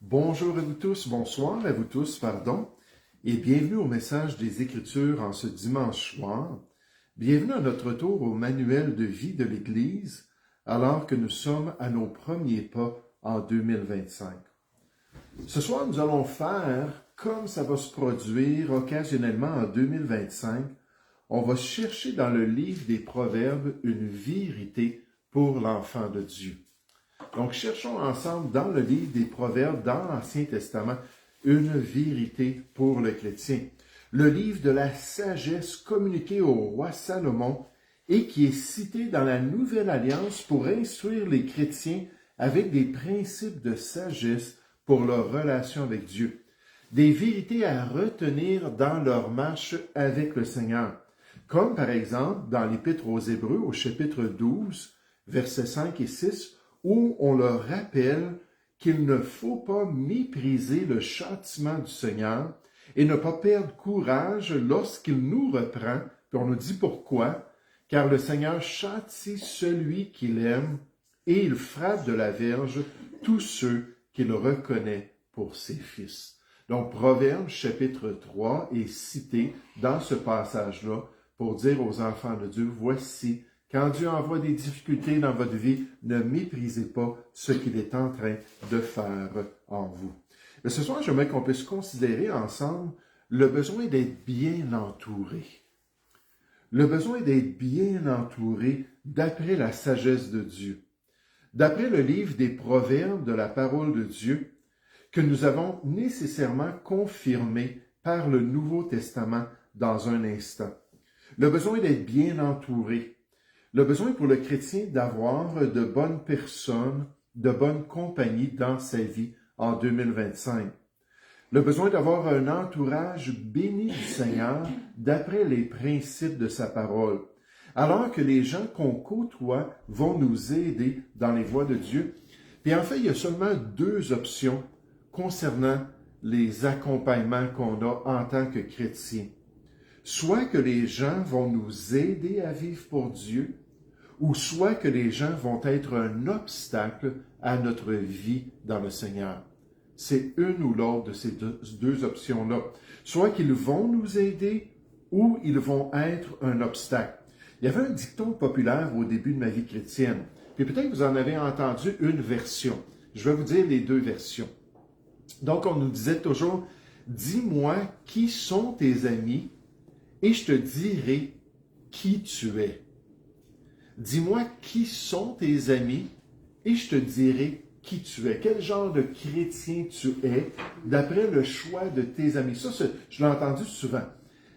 Bonjour à vous tous, bonsoir à vous tous, pardon, et bienvenue au message des Écritures en ce dimanche soir. Bienvenue à notre retour au manuel de vie de l'Église, alors que nous sommes à nos premiers pas en 2025. Ce soir, nous allons faire, comme ça va se produire occasionnellement en 2025, on va chercher dans le livre des Proverbes une vérité pour l'enfant de Dieu. Donc, cherchons ensemble dans le livre des Proverbes, dans l'Ancien Testament, une vérité pour le chrétien. Le livre de la sagesse communiquée au roi Salomon et qui est cité dans la Nouvelle Alliance pour instruire les chrétiens avec des principes de sagesse pour leur relation avec Dieu. Des vérités à retenir dans leur marche avec le Seigneur. Comme par exemple dans l'Épître aux Hébreux au chapitre 12, versets 5 et 6, où on leur rappelle qu'il ne faut pas mépriser le châtiment du Seigneur et ne pas perdre courage lorsqu'il nous reprend. Puis on nous dit pourquoi, car le Seigneur châtie celui qu'il aime et il frappe de la verge tous ceux qu'il reconnaît pour ses fils. Donc, Proverbe chapitre 3 est cité dans ce passage-là pour dire aux enfants de Dieu, voici, quand Dieu envoie des difficultés dans votre vie, ne méprisez pas ce qu'il est en train de faire en vous. Mais ce soir, j'aimerais qu'on puisse considérer ensemble le besoin d'être bien entouré. Le besoin d'être bien entouré d'après la sagesse de Dieu. D'après le livre des Proverbes de la parole de Dieu, que nous avons nécessairement confirmé par le Nouveau Testament dans un instant. Le besoin d'être bien entouré. Le besoin pour le chrétien d'avoir de bonnes personnes, de bonne compagnie dans sa vie en 2025. Le besoin d'avoir un entourage béni du Seigneur d'après les principes de sa parole. Alors que les gens qu'on côtoie vont nous aider dans les voies de Dieu. Puis en fait, il y a seulement deux options concernant les accompagnements qu'on a en tant que chrétiens. Soit que les gens vont nous aider à vivre pour Dieu, ou soit que les gens vont être un obstacle à notre vie dans le Seigneur. C'est une ou l'autre de ces deux options-là. Soit qu'ils vont nous aider, ou ils vont être un obstacle. Il y avait un dicton populaire au début de ma vie chrétienne, puis peut-être que vous en avez entendu une version. Je vais vous dire les deux versions. Donc, on nous disait toujours, dis-moi qui sont tes amis et je te dirai qui tu es. Dis-moi qui sont tes amis et je te dirai qui tu es. Quel genre de chrétien tu es d'après le choix de tes amis. Ça, je l'ai entendu souvent.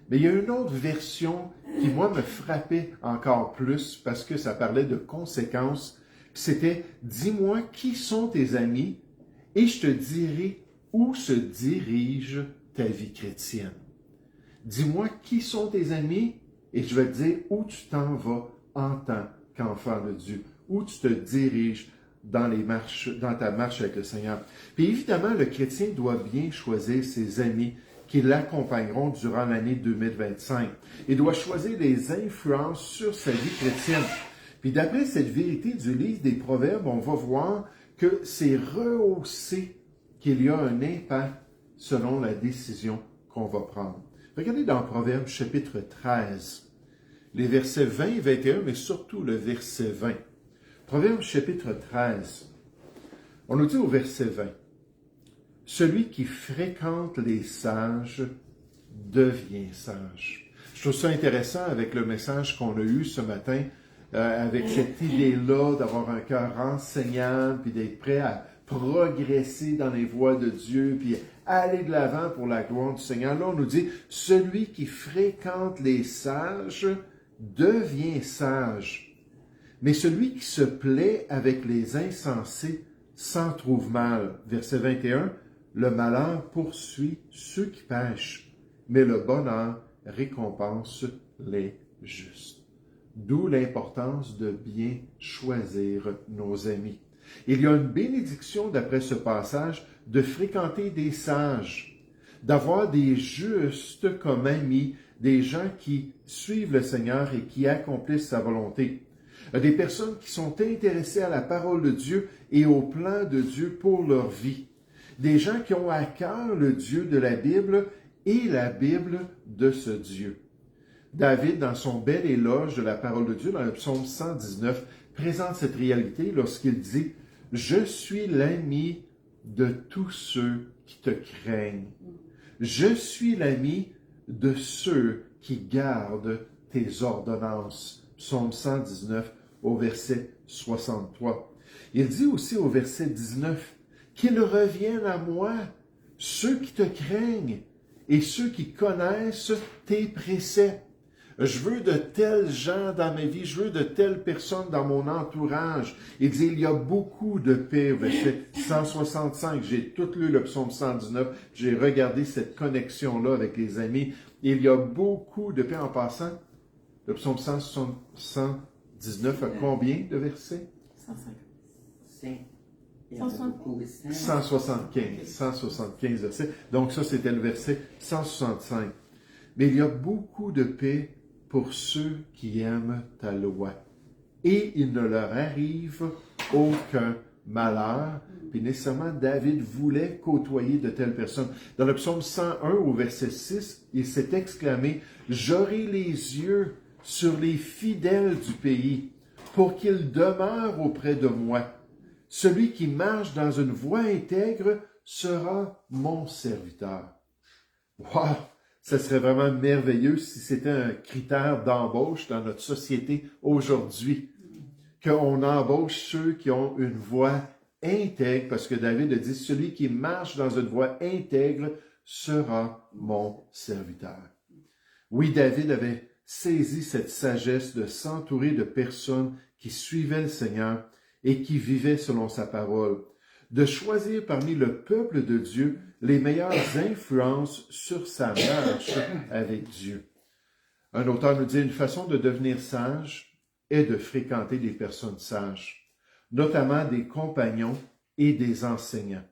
Mais il y a une autre version qui, moi, me frappait encore plus parce que ça parlait de conséquences. C'était « Dis-moi qui sont tes amis et je te dirai où se dirige ta vie chrétienne. » Dis-moi qui sont tes amis et je vais te dire où tu t'en vas en tant qu'enfant de Dieu, où tu te diriges dans ta marche avec le Seigneur. Puis évidemment, le chrétien doit bien choisir ses amis qui l'accompagneront durant l'année 2025. Il doit choisir des influences sur sa vie chrétienne. Puis d'après cette vérité du livre des Proverbes, on va voir que c'est rehaussé qu'il y a un impact selon la décision qu'on va prendre. Regardez dans Proverbes chapitre 13, les versets 20 et 21, mais surtout le verset 20. Proverbes chapitre 13, on nous dit au verset 20, « Celui qui fréquente les sages devient sage. » Je trouve ça intéressant avec le message qu'on a eu ce matin, avec cette idée-là d'avoir un cœur enseignant, puis d'être prêt à progresser dans les voies de Dieu, puis aller de l'avant pour la gloire du Seigneur. Là, on nous dit, celui qui fréquente les sages devient sage, mais celui qui se plaît avec les insensés s'en trouve mal. Verset 21, le malheur poursuit ceux qui pêchent, mais le bonheur récompense les justes. D'où l'importance de bien choisir nos amis. Il y a une bénédiction d'après ce passage de fréquenter des sages, d'avoir des justes comme amis, des gens qui suivent le Seigneur et qui accomplissent sa volonté. Des personnes qui sont intéressées à la parole de Dieu et au plan de Dieu pour leur vie. des gens qui ont à cœur le Dieu de la Bible et la Bible de ce Dieu. David, dans son bel éloge de la parole de Dieu, dans le psaume 119, présente cette réalité lorsqu'il dit « Je suis l'ami de tous ceux qui te craignent. Je suis l'ami de ceux qui gardent tes ordonnances. » Psaume 119 au verset 63. Il dit aussi au verset 19 « Qu'ils reviennent à moi, ceux qui te craignent et ceux qui connaissent tes préceptes. » Je veux de tels gens dans ma vie, je veux de telles personnes dans mon entourage. Il dit, il y a beaucoup de paix, au verset 165. J'ai tout lu le psaume 119, j'ai regardé cette connexion-là avec les amis. Il y a beaucoup de paix en passant. Le psaume 119 a combien de versets? 175 versets. Donc ça, c'était le verset 165. Mais il y a beaucoup de paix pour ceux qui aiment ta loi. Et il ne leur arrive aucun malheur. Puis nécessairement, David voulait côtoyer de telles personnes. Dans le psaume 101 au verset 6, il s'est exclamé « J'aurai les yeux sur les fidèles du pays, pour qu'ils demeurent auprès de moi. Celui qui marche dans une voie intègre sera mon serviteur. » Wow! Ça serait vraiment merveilleux si c'était un critère d'embauche dans notre société aujourd'hui, qu'on embauche ceux qui ont une voie intègre, parce que David a dit, celui qui marche dans une voie intègre sera mon serviteur. Oui, David avait saisi cette sagesse de s'entourer de personnes qui suivaient le Seigneur et qui vivaient selon sa parole, de choisir parmi le peuple de Dieu les meilleures influences sur sa marche avec Dieu. Un auteur nous dit, une façon de devenir sage est de fréquenter des personnes sages, notamment des compagnons et des enseignants.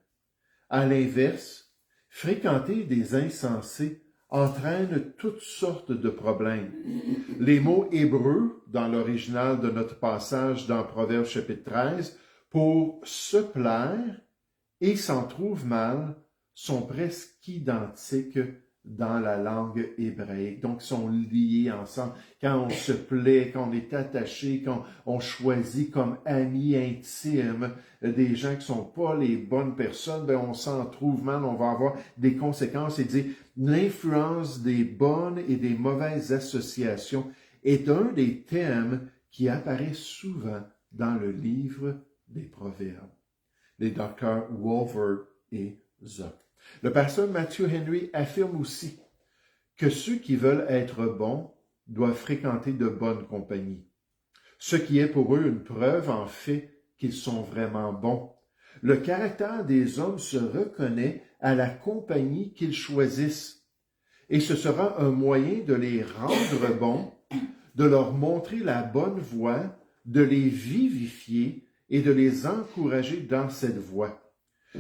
À l'inverse, fréquenter des insensés entraîne toutes sortes de problèmes. Les mots hébreux, dans l'original de notre passage dans Proverbes chapitre 13, pour se plaire et s'en trouve mal, sont presque identiques dans la langue hébraïque. Donc, ils sont liés ensemble. Quand on se plaît, quand on est attaché, quand on choisit comme amis intimes des gens qui ne sont pas les bonnes personnes, ben on s'en trouve mal, on va avoir des conséquences. Et dit, l'influence des bonnes et des mauvaises associations est un des thèmes qui apparaît souvent dans le livre des Proverbes. Les docteurs Wolver et Zuck. Le pasteur Matthew Henry affirme aussi que ceux qui veulent être bons doivent fréquenter de bonnes compagnies, ce qui est pour eux une preuve en fait qu'ils sont vraiment bons. Le caractère des hommes se reconnaît à la compagnie qu'ils choisissent, et ce sera un moyen de les rendre bons, de leur montrer la bonne voie, de les vivifier et de les encourager dans cette voie.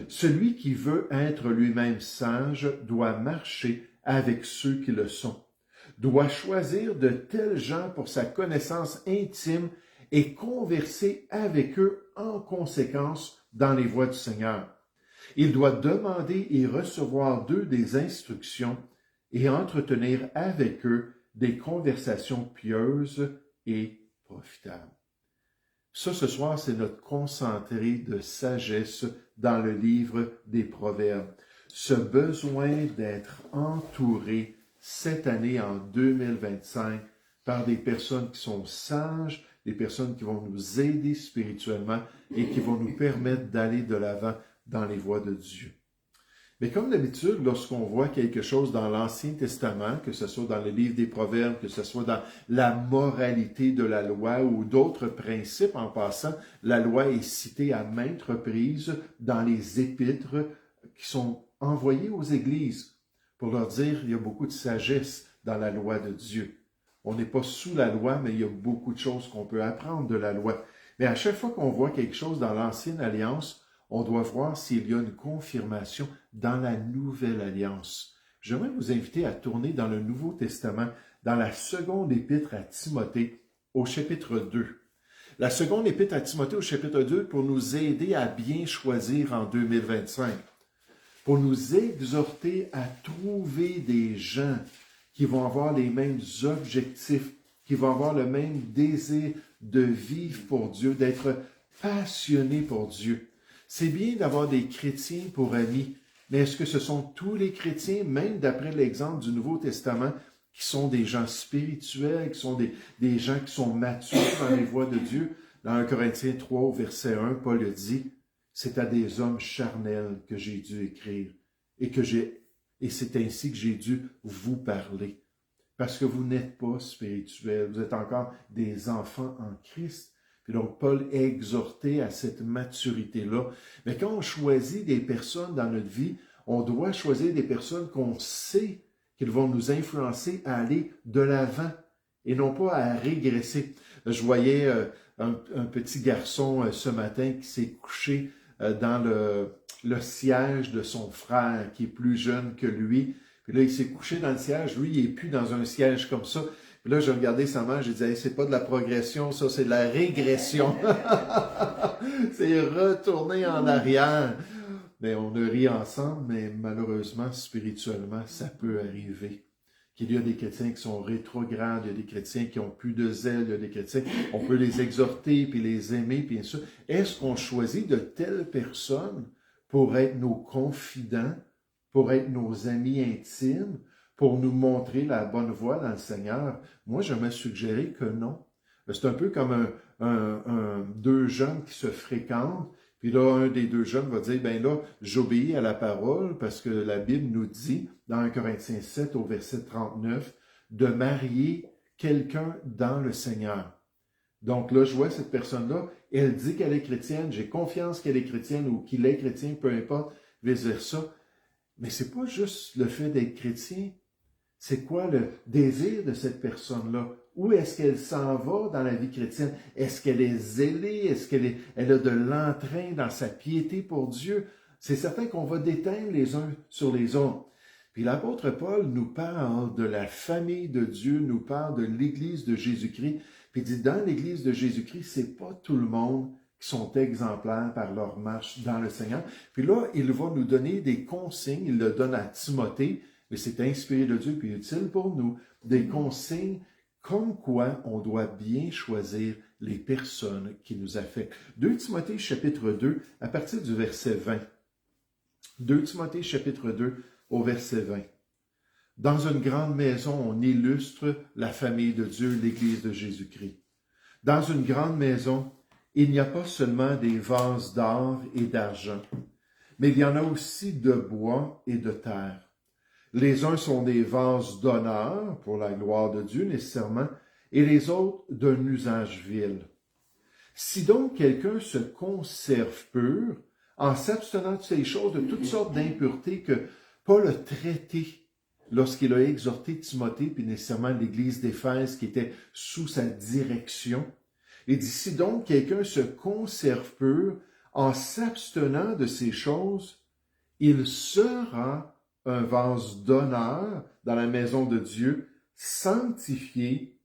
Celui qui veut être lui-même sage doit marcher avec ceux qui le sont, doit choisir de tels gens pour sa connaissance intime et converser avec eux en conséquence dans les voies du Seigneur. Il doit demander et recevoir d'eux des instructions et entretenir avec eux des conversations pieuses et profitables. Ça, ce soir, c'est notre concentré de sagesse dans le livre des Proverbes. Ce besoin d'être entouré cette année en 2025 par des personnes qui sont sages, des personnes qui vont nous aider spirituellement et qui vont nous permettre d'aller de l'avant dans les voies de Dieu. Mais comme d'habitude, lorsqu'on voit quelque chose dans l'Ancien Testament, que ce soit dans le livre des Proverbes, que ce soit dans la moralité de la loi ou d'autres principes en passant, la loi est citée à maintes reprises dans les épîtres qui sont envoyées aux églises pour leur dire qu'il y a beaucoup de sagesse dans la loi de Dieu. On n'est pas sous la loi, mais il y a beaucoup de choses qu'on peut apprendre de la loi. Mais à chaque fois qu'on voit quelque chose dans l'Ancienne Alliance, on doit voir s'il y a une confirmation dans la Nouvelle Alliance. J'aimerais vous inviter à tourner dans le Nouveau Testament, dans la seconde épître à Timothée, au chapitre 2. La seconde épître à Timothée, au chapitre 2, pour nous aider à bien choisir en 2025. pour nous exhorter à trouver des gens qui vont avoir les mêmes objectifs, qui vont avoir le même désir de vivre pour Dieu, d'être passionnés pour Dieu. C'est bien d'avoir des chrétiens pour amis, mais est-ce que ce sont tous les chrétiens, même d'après l'exemple du Nouveau Testament, qui sont des gens spirituels, qui sont des gens qui sont matures dans les voies de Dieu? Dans 1 Corinthiens 3, au verset 1, Paul a dit, « C'est à des hommes charnels que j'ai dû écrire, et c'est ainsi que j'ai dû vous parler. » Parce que vous n'êtes pas spirituels, vous êtes encore des enfants en Christ. Puis donc, Paul est exhorté à cette maturité-là. Mais quand on choisit des personnes dans notre vie, on doit choisir des personnes qu'on sait qu'ils vont nous influencer à aller de l'avant et non pas à régresser. Je voyais un petit garçon ce matin qui s'est couché dans le siège de son frère qui est plus jeune que lui. Puis là, il s'est couché dans le siège. Lui, il n'est plus dans un siège comme ça. Puis là, j'ai regardé sa main, j'ai dit, hey, c'est pas de la progression, ça, c'est de la régression. C'est retourner en arrière. Mais on a ri ensemble, mais malheureusement, spirituellement, ça peut arriver. Qu'il y a des chrétiens qui sont rétrogrades, il y a des chrétiens qui ont plus de zèle, il y a des chrétiens, on peut les exhorter, puis les aimer, puis bien sûr. Est-ce qu'on choisit de telles personnes pour être nos confidents, pour être nos amis intimes, pour nous montrer la bonne voie dans le Seigneur? Moi, je me suggérer que non. C'est un peu comme deux jeunes qui se fréquentent, puis là, un des deux jeunes va dire, ben là, j'obéis à la parole parce que la Bible nous dit, dans 1 Corinthiens 7 au verset 39, de marier quelqu'un dans le Seigneur. Donc là, je vois cette personne-là, elle dit qu'elle est chrétienne, j'ai confiance qu'elle est chrétienne ou qu'il est chrétien, peu importe, vice-versa. Mais c'est pas juste le fait d'être chrétien. C'est quoi le désir de cette personne-là? Où est-ce qu'elle s'en va dans la vie chrétienne? Est-ce qu'elle est zélée? Est-ce qu'elle a de l'entrain dans sa piété pour Dieu? C'est certain qu'on va déteindre les uns sur les autres. Puis l'apôtre Paul nous parle de la famille de Dieu, nous parle de l'Église de Jésus-Christ. Puis il dit, dans l'Église de Jésus-Christ, c'est pas tout le monde qui sont exemplaires par leur marche dans le Seigneur. Puis là, il va nous donner des consignes, il le donne à Timothée, mais c'est inspiré de Dieu, puis utile pour nous, des consignes comme quoi on doit bien choisir les personnes qui nous affectent. 2 Timothée chapitre 2, à partir du verset 20. 2 Timothée chapitre 2, au verset 20. Dans une grande maison, on illustre la famille de Dieu, l'Église de Jésus-Christ. Dans une grande maison, il n'y a pas seulement des vases d'or et d'argent, mais il y en a aussi de bois et de terre. Les uns sont des vases d'honneur pour la gloire de Dieu nécessairement, et les autres d'un usage vil. Si donc quelqu'un se conserve pur, en s'abstenant de ces choses, de toutes sortes d'impuretés que Paul a traitées lorsqu'il a exhorté Timothée, puis nécessairement l'Église d'Éphèse qui était sous sa direction, il dit, si donc quelqu'un se conserve pur, en s'abstenant de ces choses, il sera un vase d'honneur dans la maison de Dieu, sanctifié,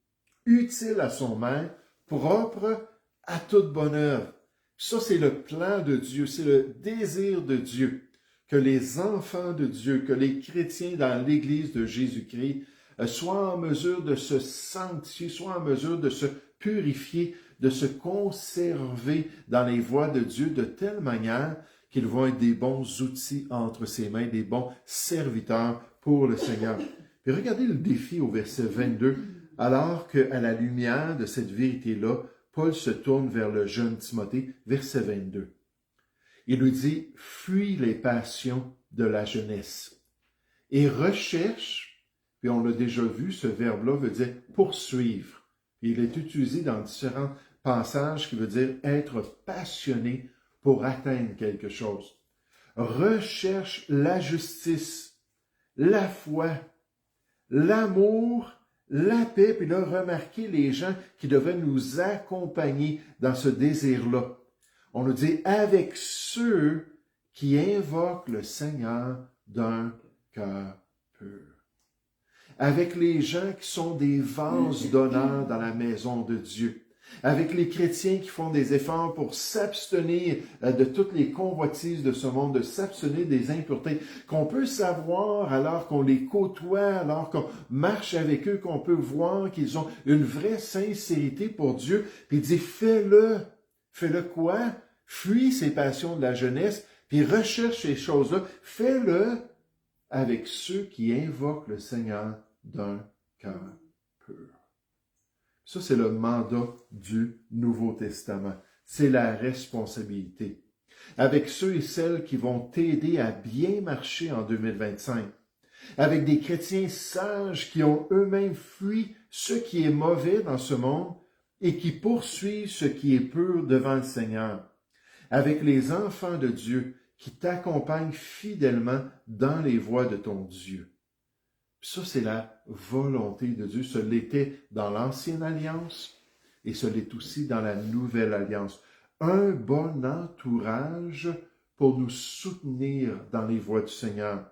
utile à son maître, propre à toute bonne œuvre. Ça, c'est le plan de Dieu, c'est le désir de Dieu, que les enfants de Dieu, que les chrétiens dans l'Église de Jésus-Christ soient en mesure de se sanctifier, soient en mesure de se purifier, de se conserver dans les voies de Dieu de telle manière qu'ils vont être des bons outils entre ses mains, des bons serviteurs pour le Seigneur. Puis regardez le défi au verset 22, alors qu'à la lumière de cette vérité-là, Paul se tourne vers le jeune Timothée, verset 22. Il lui dit, fuis les passions de la jeunesse et recherche, puis on l'a déjà vu, ce verbe-là veut dire poursuivre. Puis il est utilisé dans différents passages qui veut dire être passionné pour atteindre quelque chose. Recherche la justice, la foi, l'amour, la paix, puis là, remarquez les gens qui devaient nous accompagner dans ce désir-là. On nous dit, avec ceux qui invoquent le Seigneur d'un cœur pur. Avec les gens qui sont des vases d'honneur dans la maison de Dieu. avec les chrétiens qui font des efforts pour s'abstenir de toutes les convoitises de ce monde, de s'abstenir des impuretés, qu'on peut savoir alors qu'on les côtoie, alors qu'on marche avec eux, qu'on peut voir qu'ils ont une vraie sincérité pour Dieu, puis il dit, fais-le. Fais-le quoi? Fuis ces passions de la jeunesse, puis recherche ces choses-là. Fais-le avec ceux qui invoquent le Seigneur d'un cœur pur. Ça, c'est le mandat du Nouveau Testament. C'est la responsabilité. Avec ceux et celles qui vont t'aider à bien marcher en 2025. Avec des chrétiens sages qui ont eux-mêmes fui ce qui est mauvais dans ce monde et qui poursuivent ce qui est pur devant le Seigneur. Avec les enfants de Dieu qui t'accompagnent fidèlement dans les voies de ton Dieu. Ça, c'est la volonté de Dieu. Ce l'était dans l'Ancienne Alliance et ce l'est aussi dans la Nouvelle Alliance. Un bon entourage pour nous soutenir dans les voies du Seigneur.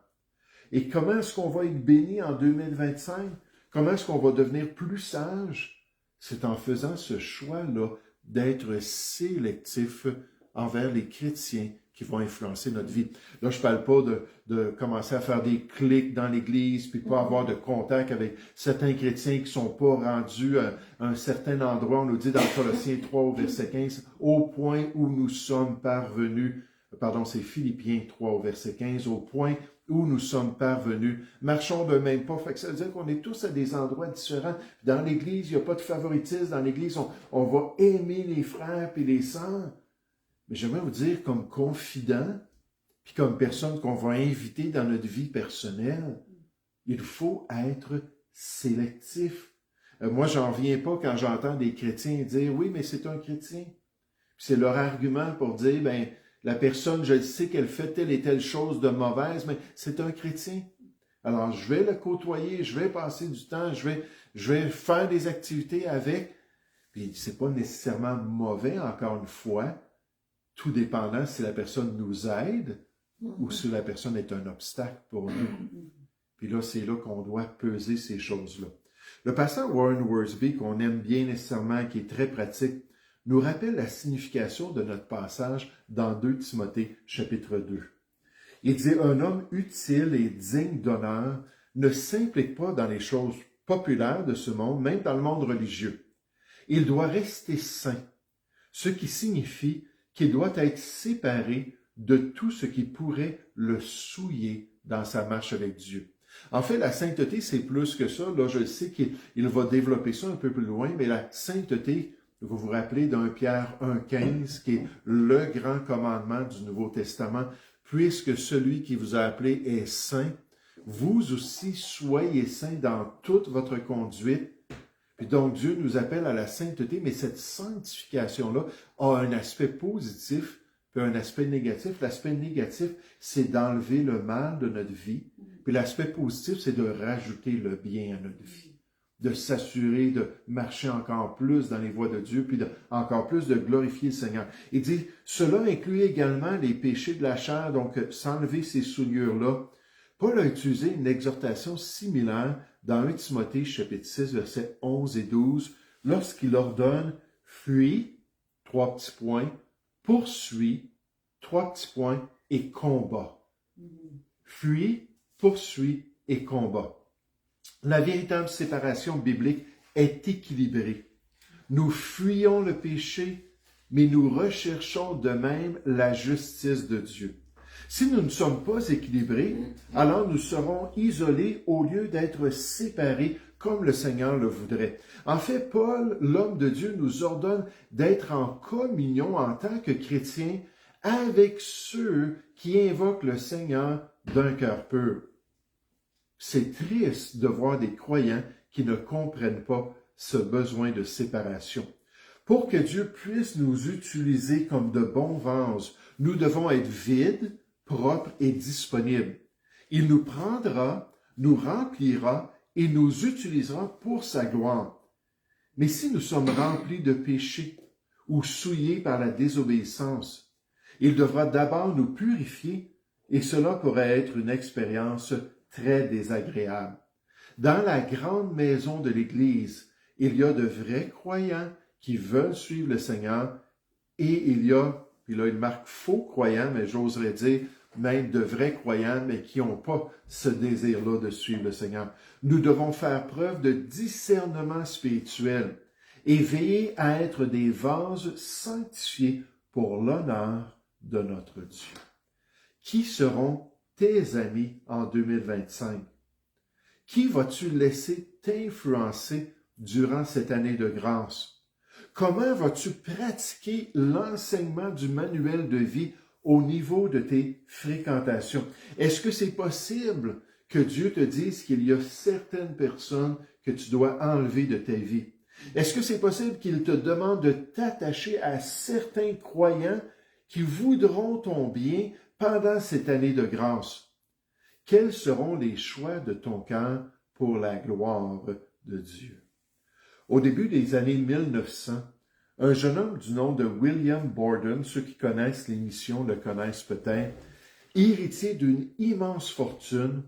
Et comment est-ce qu'on va être béni en 2025? Comment est-ce qu'on va devenir plus sage? C'est en faisant ce choix-là d'être sélectif envers les chrétiens qui vont influencer notre vie. Là, je ne parle pas de commencer à faire des clics dans l'Église, puis pas avoir de contact avec certains chrétiens qui ne sont pas rendus à un certain endroit. On nous dit dans Colossiens 3 au verset 15, au point où nous sommes parvenus, pardon, c'est Philippiens 3 au verset 15, au point où nous sommes parvenus. Marchons de même pas. Fait que ça veut dire qu'on est tous à des endroits différents. Dans l'Église, il n'y a pas de favoritisme. Dans l'Église, on va aimer les frères et les sœurs. Mais j'aimerais vous dire, comme confident, puis comme personne qu'on va inviter dans notre vie personnelle, il faut être sélectif. Moi, j'en reviens pas quand j'entends des chrétiens dire « Oui, mais c'est un chrétien. » C'est leur argument pour dire « Ben, la personne, je sais qu'elle fait telle et telle chose de mauvaise, mais c'est un chrétien. Alors, je vais le côtoyer, je vais passer du temps, je vais faire des activités avec. » Puis, c'est pas nécessairement mauvais, encore une fois, tout dépendant si la personne nous aide ou si la personne est un obstacle pour nous. Puis là, c'est là qu'on doit peser ces choses-là. Le pasteur Warren Wiersbe, qu'on aime bien nécessairement, qui est très pratique, nous rappelle la signification de notre passage dans 2 Timothée, chapitre 2. Il dit « Un homme utile et digne d'honneur ne s'implique pas dans les choses populaires de ce monde, même dans le monde religieux. Il doit rester saint, ce qui signifie qu'il doit être séparé de tout ce qui pourrait le souiller dans sa marche avec Dieu. » En fait, la sainteté, c'est plus que ça. Là, je sais qu'il va développer ça un peu plus loin, mais la sainteté, vous vous rappelez d'1 Pierre 1,15, qui est le grand commandement du Nouveau Testament. Puisque celui qui vous a appelé est saint, vous aussi soyez saints dans toute votre conduite. Puis donc, Dieu nous appelle à la sainteté, mais cette sanctification-là a un aspect positif puis un aspect négatif. L'aspect négatif, c'est d'enlever le mal de notre vie. Puis l'aspect positif, c'est de rajouter le bien à notre vie. De s'assurer de marcher encore plus dans les voies de Dieu, puis encore plus de glorifier le Seigneur. Il dit, cela inclut également les péchés de la chair, donc s'enlever ces souillures-là. Paul a utilisé une exhortation similaire dans 1 Timothée, chapitre 6, versets 11 et 12, lorsqu'il ordonne « fuis », 3 petits points, « poursuis », 3 petits points, et « combat ». Fuis, poursuis et combat. La véritable séparation biblique est équilibrée. Nous fuyons le péché, mais nous recherchons de même la justice de Dieu. Si nous ne sommes pas équilibrés, alors nous serons isolés au lieu d'être séparés comme le Seigneur le voudrait. En fait, Paul, l'homme de Dieu, nous ordonne d'être en communion en tant que chrétiens avec ceux qui invoquent le Seigneur d'un cœur pur. C'est triste de voir des croyants qui ne comprennent pas ce besoin de séparation. Pour que Dieu puisse nous utiliser comme de bons vases, nous devons être vides, propres et disponibles. Il nous prendra, nous remplira et nous utilisera pour sa gloire. Mais si nous sommes remplis de péché ou souillés par la désobéissance, il devra d'abord nous purifier et cela pourrait être une expérience très désagréable. Dans la grande maison de l'Église, il y a de vrais croyants qui veulent suivre le Seigneur, et il y a, puis là il marque faux croyants, mais j'oserais dire même de vrais croyants, mais qui n'ont pas ce désir-là de suivre le Seigneur. Nous devons faire preuve de discernement spirituel et veiller à être des vases sanctifiés pour l'honneur de notre Dieu. Qui seront tes amis en 2025? Qui vas-tu laisser t'influencer durant cette année de grâce? Comment vas-tu pratiquer l'enseignement du manuel de vie au niveau de tes fréquentations? Est-ce que c'est possible que Dieu te dise qu'il y a certaines personnes que tu dois enlever de ta vie? Est-ce que c'est possible qu'il te demande de t'attacher à certains croyants qui voudront ton bien pendant cette année de grâce? Quels seront les choix de ton cœur pour la gloire de Dieu? Au début des années 1900, un jeune homme du nom de William Borden, ceux qui connaissent l'émission le connaissent peut-être, héritier d'une immense fortune,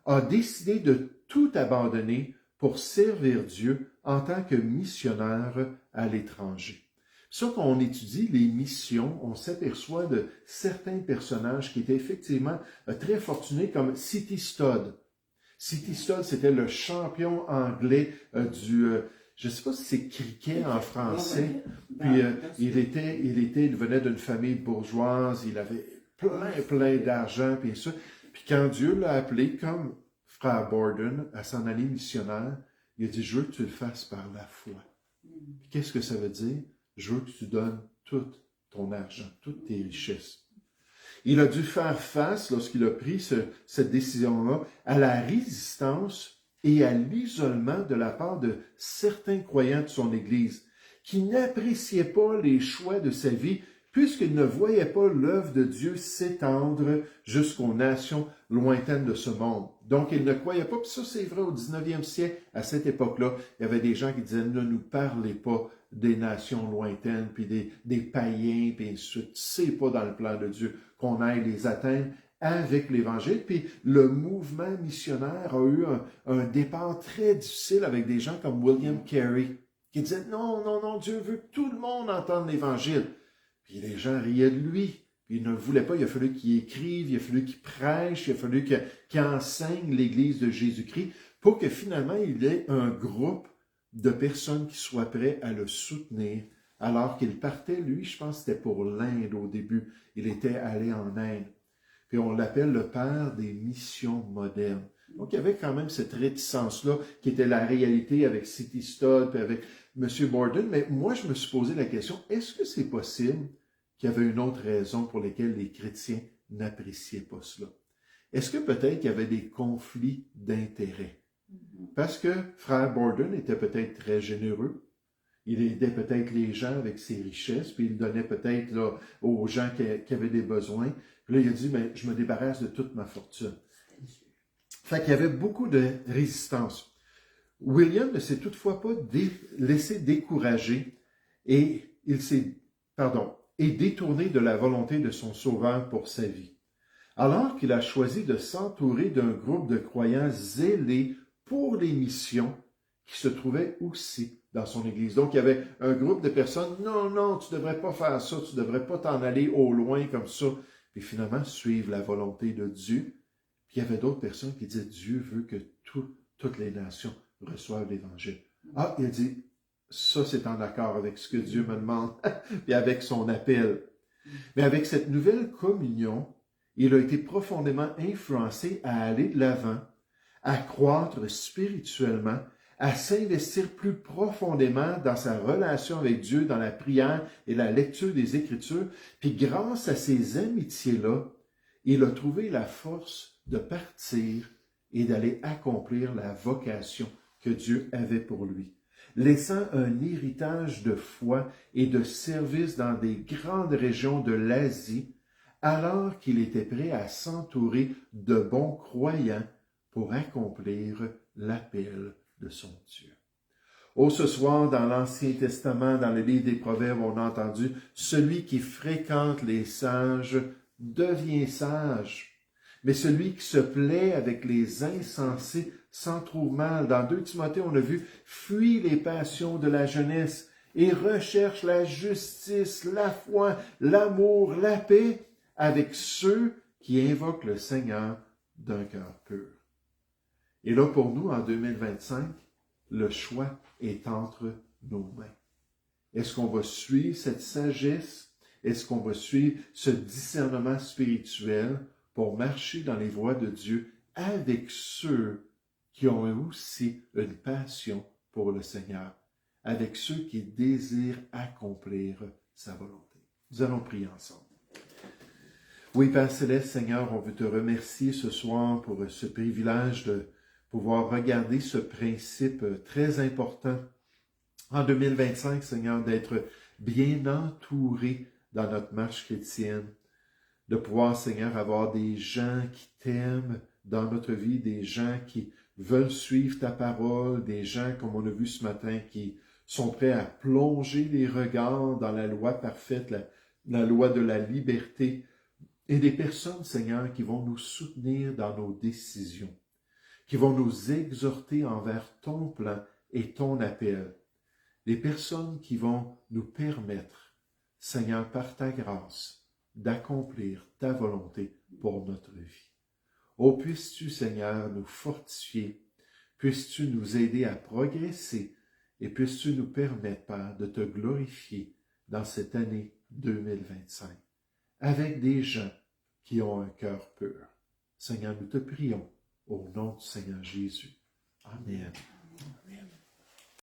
a décidé de tout abandonner pour servir Dieu en tant que missionnaire à l'étranger. Ça, quand on étudie les missions, on s'aperçoit de certains personnages qui étaient effectivement très fortunés, comme C.T. Studd. C.T. Studd, c'était le champion anglais je ne sais pas si c'est cricket en français, puis il venait d'une famille bourgeoise, il avait plein d'argent, puis ça. Puis quand Dieu l'a appelé comme frère Borden à son année missionnaire, il a dit, je veux que tu le fasses par la foi. Puis qu'est-ce que ça veut dire? Je veux que tu donnes tout ton argent, toutes tes richesses. Il a dû faire face, lorsqu'il a pris cette décision-là, à la résistance et à l'isolement de la part de certains croyants de son Église, qui n'appréciaient pas les choix de sa vie, puisqu'ils ne voyaient pas l'œuvre de Dieu s'étendre jusqu'aux nations lointaines de ce monde. Donc, ils ne croyaient pas, puis ça c'est vrai au 19e siècle, à cette époque-là, il y avait des gens qui disaient, ne nous parlez pas des nations lointaines, puis des païens, puis ainsi de suite. C'est pas dans le plan de Dieu qu'on aille les atteindre avec l'Évangile. Puis le mouvement missionnaire a eu un départ très difficile avec des gens comme William Carey, qui disaient, non, Dieu veut que tout le monde entende l'Évangile. Puis les gens riaient de lui. Puis ils ne le voulaient pas. Il a fallu qu'il écrive, il a fallu qu'il prêche, il a fallu qu'il enseigne l'Église de Jésus-Christ pour que finalement il y ait un groupe de personnes qui soient prêts à le soutenir. Alors qu'il partait, lui, je pense que c'était pour l'Inde au début. Il était allé en Inde. Puis on l'appelle le père des missions modernes. Donc il y avait quand même cette réticence-là qui était la réalité avec C.T. Studd et avec M. Borden. Mais moi, je me suis posé la question, est-ce que c'est possible qu'il y avait une autre raison pour laquelle les chrétiens n'appréciaient pas cela? Est-ce que peut-être qu'il y avait des conflits d'intérêts? Parce que frère Borden était peut-être très généreux. Il aidait peut-être les gens avec ses richesses, puis il donnait peut-être là, aux gens qui avaient des besoins. Puis là, il a dit, mais je me débarrasse de toute ma fortune. Fait qu'il y avait beaucoup de résistance. William ne s'est toutefois pas laissé décourager et il s'est, détourné de la volonté de son Sauveur pour sa vie. Alors qu'il a choisi de s'entourer d'un groupe de croyants zélés pour les missions qui se trouvaient aussi dans son Église. Donc, il y avait un groupe de personnes, non, tu ne devrais pas faire ça, tu ne devrais pas t'en aller au loin comme ça. Puis finalement, suivre la volonté de Dieu. Puis il y avait d'autres personnes qui disaient, Dieu veut que toutes les nations reçoivent l'Évangile. Ah, il a dit, ça c'est en accord avec ce que Dieu me demande, puis avec son appel. Mais avec cette nouvelle communion, il a été profondément influencé à aller de l'avant, à croître spirituellement, à s'investir plus profondément dans sa relation avec Dieu, dans la prière et la lecture des Écritures. Puis grâce à ces amitiés-là, il a trouvé la force de partir et d'aller accomplir la vocation que Dieu avait pour lui, laissant un héritage de foi et de service dans des grandes régions de l'Asie, alors qu'il était prêt à s'entourer de bons croyants pour accomplir l'appel de son Dieu. Oh, ce soir, dans l'Ancien Testament, dans le livre des Proverbes, on a entendu « Celui qui fréquente les sages devient sage, mais celui qui se plaît avec les insensés s'en trouve mal. » Dans 2 Timothée, on a vu « Fuis les passions de la jeunesse et recherche la justice, la foi, l'amour, la paix avec ceux qui invoquent le Seigneur d'un cœur pur. Et là, pour nous, en 2025, le choix est entre nos mains. Est-ce qu'on va suivre cette sagesse? Est-ce qu'on va suivre ce discernement spirituel pour marcher dans les voies de Dieu avec ceux qui ont aussi une passion pour le Seigneur, avec ceux qui désirent accomplir sa volonté? Nous allons prier ensemble. Oui, Père Céleste, Seigneur, on veut te remercier ce soir pour ce privilège de pouvoir regarder ce principe très important en 2025, Seigneur, d'être bien entouré dans notre marche chrétienne, de pouvoir, Seigneur, avoir des gens qui t'aiment dans notre vie, des gens qui veulent suivre ta parole, des gens, comme on a vu ce matin, qui sont prêts à plonger les regards dans la loi parfaite, la loi de la liberté, et des personnes, Seigneur, qui vont nous soutenir dans nos décisions, qui vont nous exhorter envers ton plan et ton appel. Des personnes qui vont nous permettre, Seigneur, par ta grâce, d'accomplir ta volonté pour notre vie. Oh, puisses-tu, Seigneur, nous fortifier, puisses-tu nous aider à progresser et puisses-tu nous permettre, Père, de te glorifier dans cette année 2025. Avec des gens qui ont un cœur pur. Seigneur, nous te prions au nom du Seigneur Jésus. Amen. Amen.